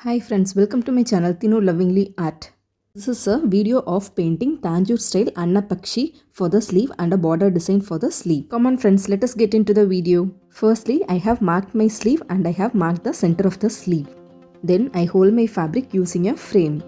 Hi friends, welcome to my channel Tinu Lovingly Art. This is a video of painting tanjore style Annapakshi for the sleeve and a border design for the sleeve. Come on friends, let us get into the video. Firstly, I have marked my sleeve and I have marked the center of the sleeve. Then I hold my fabric using a frame.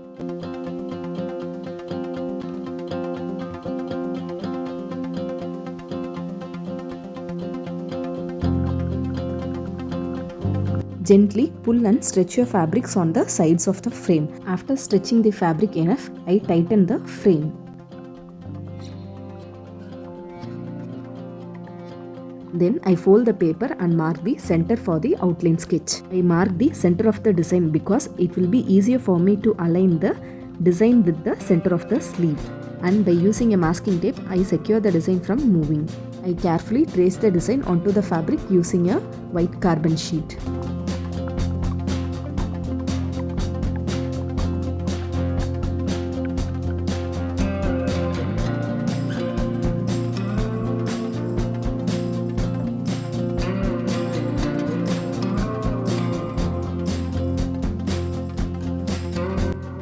Gently pull and stretch your fabrics on the sides of the frame. After stretching the fabric enough, I tighten the frame. Then I fold the paper and mark the center for the outline sketch. I mark the center of the design because it will be easier for me to align the design with the center of the sleeve. And by using a masking tape, I secure the design from moving. I carefully trace the design onto the fabric using a white carbon sheet.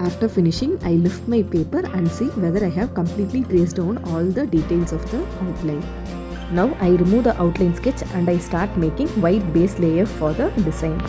After finishing, I lift my paper and see whether I have completely traced down all the details of the outline. Now I remove the outline sketch and I start making white base layer for the design.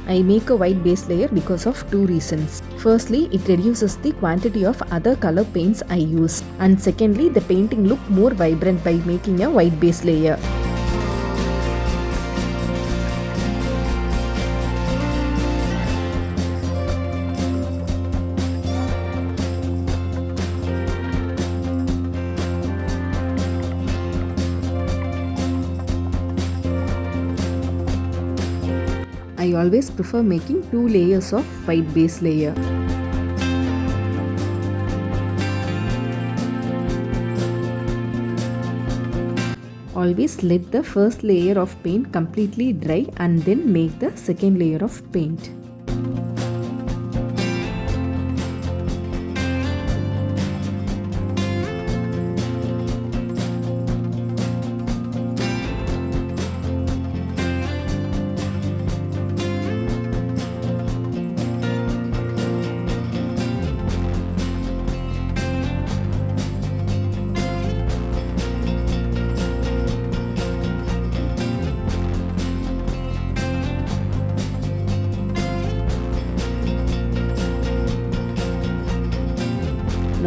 I make a white base layer because of two reasons. Firstly, it reduces the quantity of other color paints I use. And secondly, the painting look more vibrant by making a white base layer. I always prefer making two layers of white base layer. Always let the first layer of paint completely dry and then make the second layer of paint.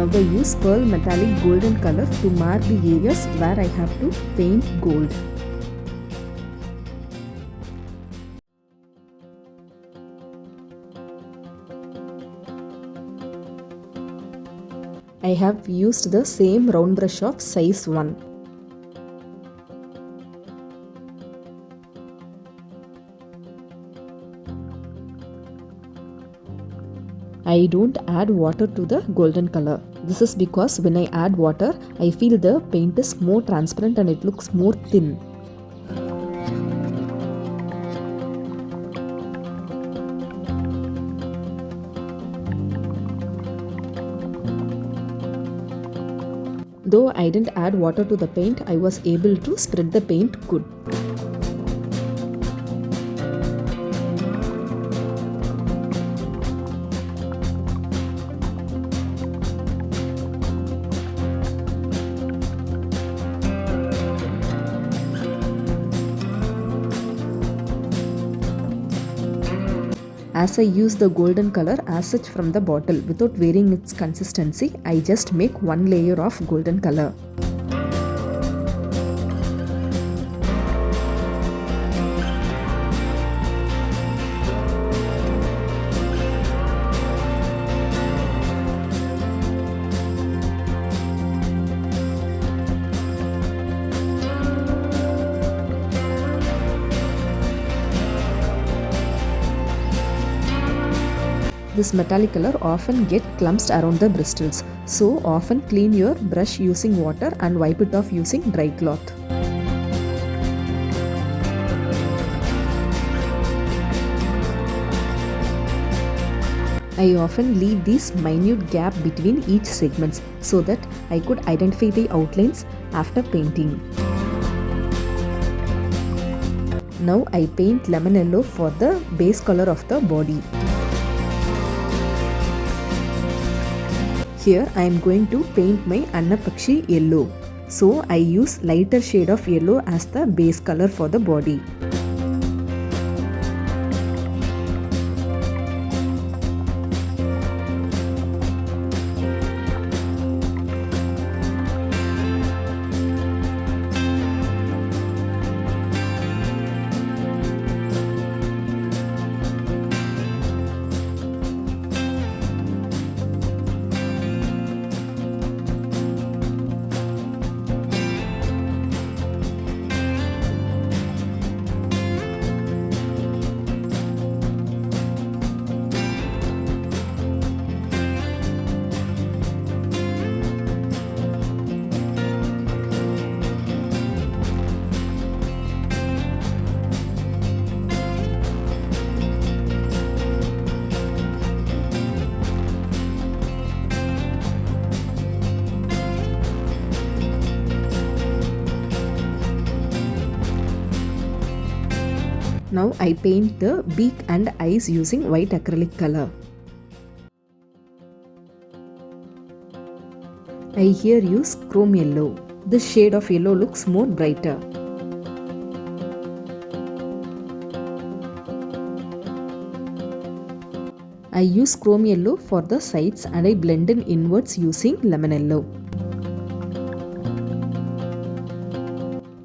Now I use pearl metallic golden color to mark the areas where I have to paint gold. I have used the same round brush of size 1. I don't add water to the golden color. This is because when I add water, I feel the paint is more transparent and it looks more thin. Though I didn't add water to the paint, I was able to spread the paint good. As I use the golden color as such from the bottle without varying its consistency, I just make one layer of golden color. This metallic color often get clumps around the bristles, so often clean your brush using water and wipe it off using dry cloth. I often leave this minute gap between each segments so that I could identify the outlines after painting. Now I paint lemon yellow for the base color of the body. Here I am going to paint my Annapakshi yellow. So I use lighter shade of yellow as the base color for the body. Now I paint the beak and eyes using white acrylic color. I here use chrome yellow. This shade of yellow looks more brighter. I use chrome yellow for the sides and I blend in inwards using lemon yellow.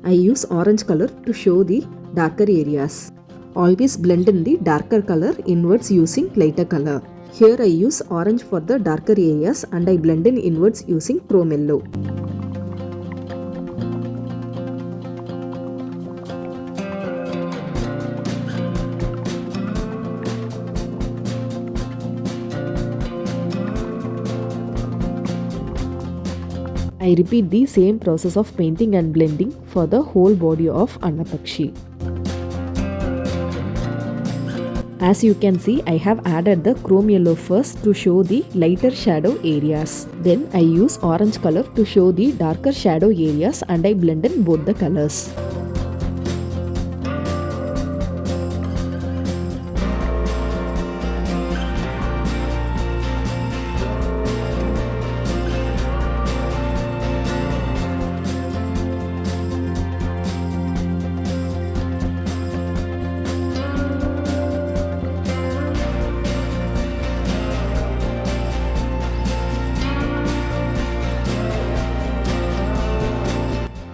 I use orange color to show the darker areas. Always blend in the darker color inwards using lighter color. Here I use orange for the darker areas and I blend in inwards using chrome yellow. I repeat the same process of painting and blending for the whole body of Annapakshi. As you can see, I have added the chrome yellow first to show the lighter shadow areas. Then I use orange color to show the darker shadow areas and I blend in both the colors.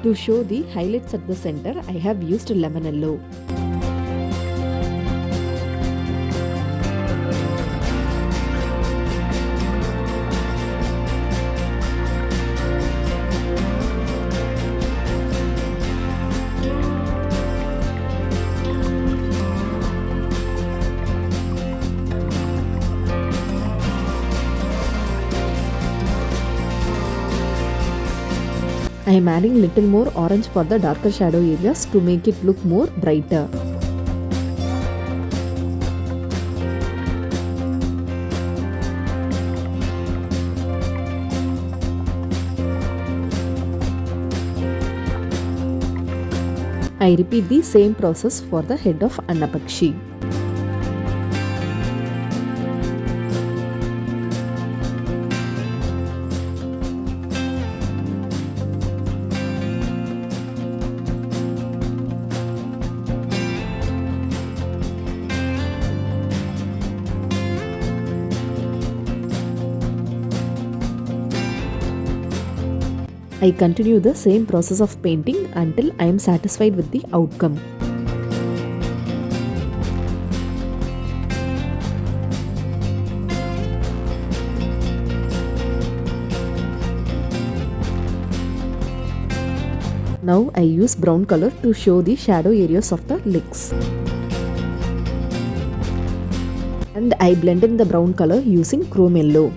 To show the highlights at the center, I have used lemon yellow. I am adding little more orange for the darker shadow areas to make it look more brighter. I repeat the same process for the head of Annapakshi. I continue the same process of painting until I am satisfied with the outcome. Now I use brown color to show the shadow areas of the legs. and I blend in the brown color using chrome yellow.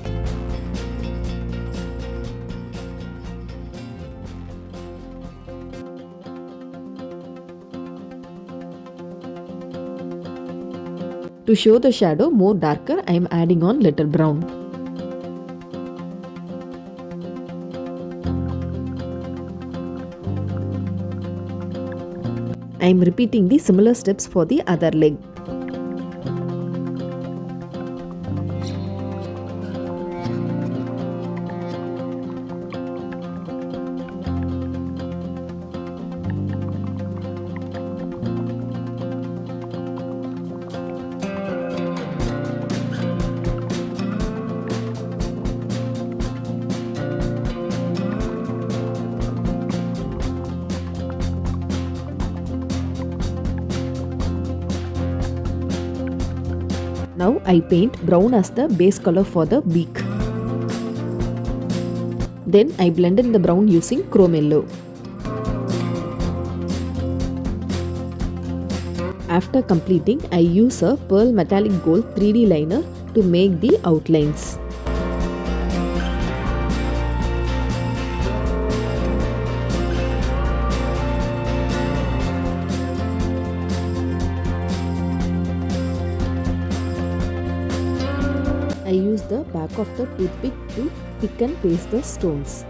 To show the shadow more darker, I am adding on little brown. I am repeating the similar steps for the other leg. Now I paint brown as the base color for the beak. Then I blend in the brown using chrome yellow. After completing, I use a pearl metallic gold 3D liner to make the outlines. I use the back of the toothpick to pick and paste the stones.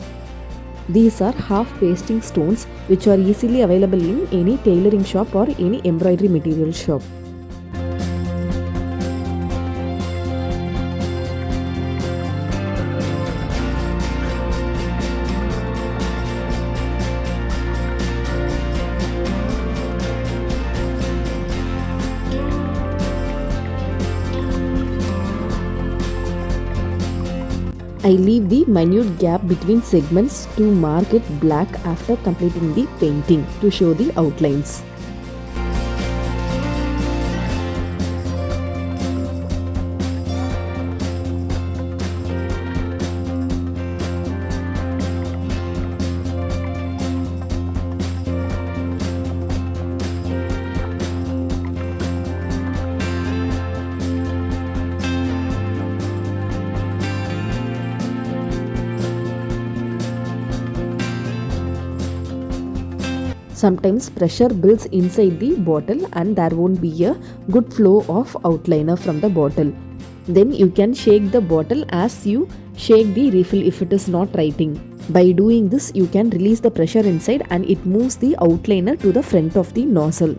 These are half pasting stones which are easily available in any tailoring shop or any embroidery material shop. I leave the minute gap between segments to mark it black after completing the painting to show the outlines. Sometimes pressure builds inside the bottle and there won't be a good flow of outliner from the bottle. Then you can shake the bottle as you shake the refill if it is not writing. By doing this, you can release the pressure inside and it moves the outliner to the front of the nozzle.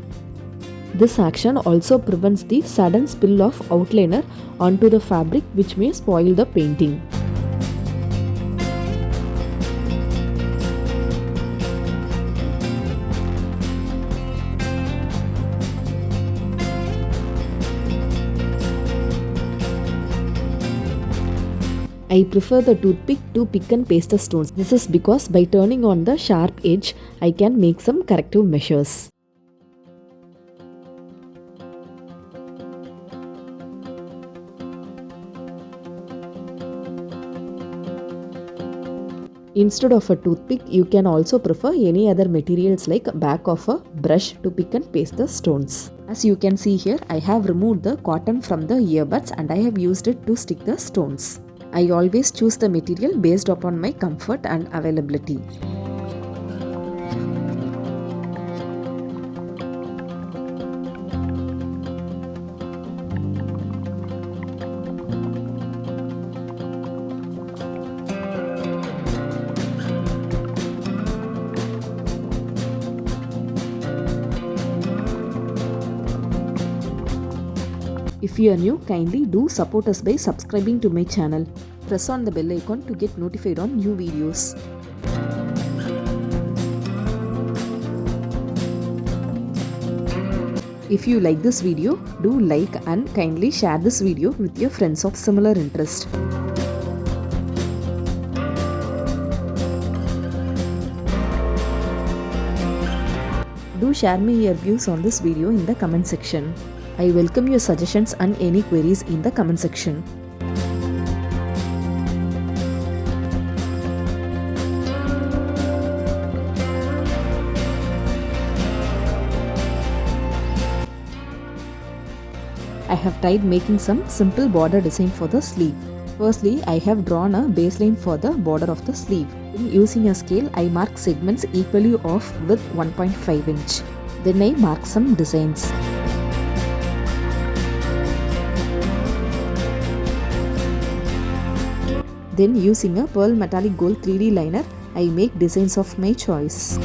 This action also prevents the sudden spill of outliner onto the fabric which may spoil the painting. I prefer the toothpick to pick and paste the stones. This is because by turning on the sharp edge, I can make some corrective measures. Instead of a toothpick, you can also prefer any other materials like back of a brush to pick and paste the stones. As you can see here, I have removed the cotton from the earbuds and I have used it to stick the stones. I always choose the material based upon my comfort and availability. If you are new, kindly do support us by subscribing to my channel. Press on the bell icon to get notified on new videos. If you like this video, do like and kindly share this video with your friends of similar interest. Do share me your views on this video in the comment section. I welcome your suggestions and any queries in the comment section. I have tried making some simple border design for the sleeve. Firstly, I have drawn a baseline for the border of the sleeve. Using a scale, I mark segments equally off with 1.5 inch. Then I mark some designs. Then using a pearl metallic gold 3D liner, I make designs of my choice.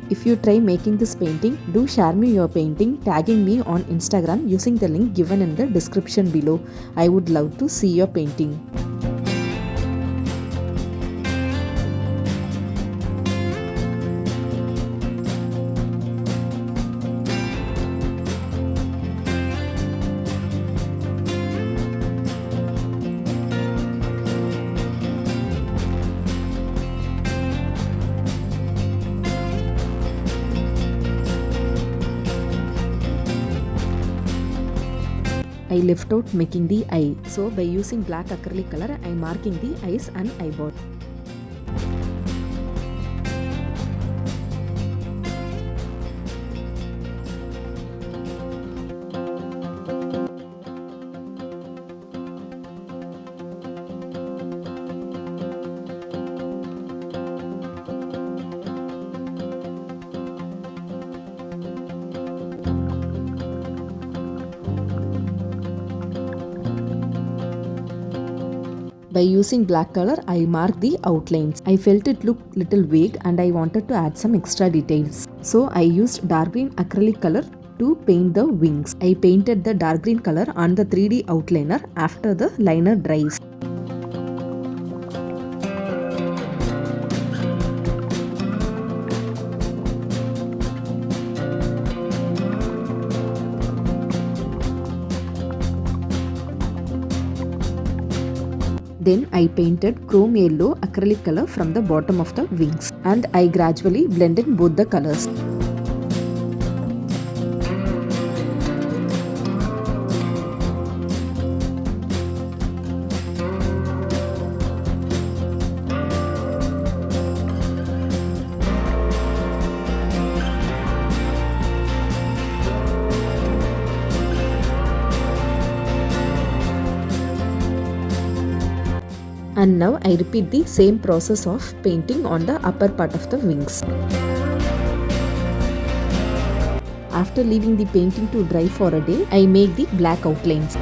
If you try making this painting, do share me your painting, tagging me on Instagram using the link given in the description below. I would love to see your painting. I left out making the eye. So by using black acrylic color, I am marking the eyes and eyeball. By using black color, I marked the outlines. I felt it looked little vague and I wanted to add some extra details. So I used dark green acrylic color to paint the wings. I painted the dark green color on the 3D outliner after the liner dries. Then I painted chrome yellow acrylic color from the bottom of the wings and I gradually blended both the colors. And now I repeat the same process of painting on the upper part of the wings. After leaving the painting to dry for a day, I make the black outlines.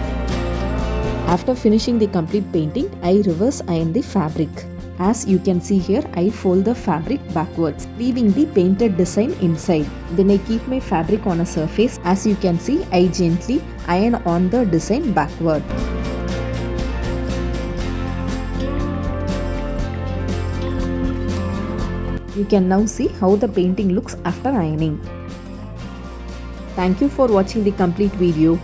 After finishing the complete painting, I reverse iron the fabric. As you can see here, I fold the fabric backwards, leaving the painted design inside. Then I keep my fabric on a surface. As you can see, I gently iron on the design backward. You can now see how the painting looks after ironing. Thank you for watching the complete video.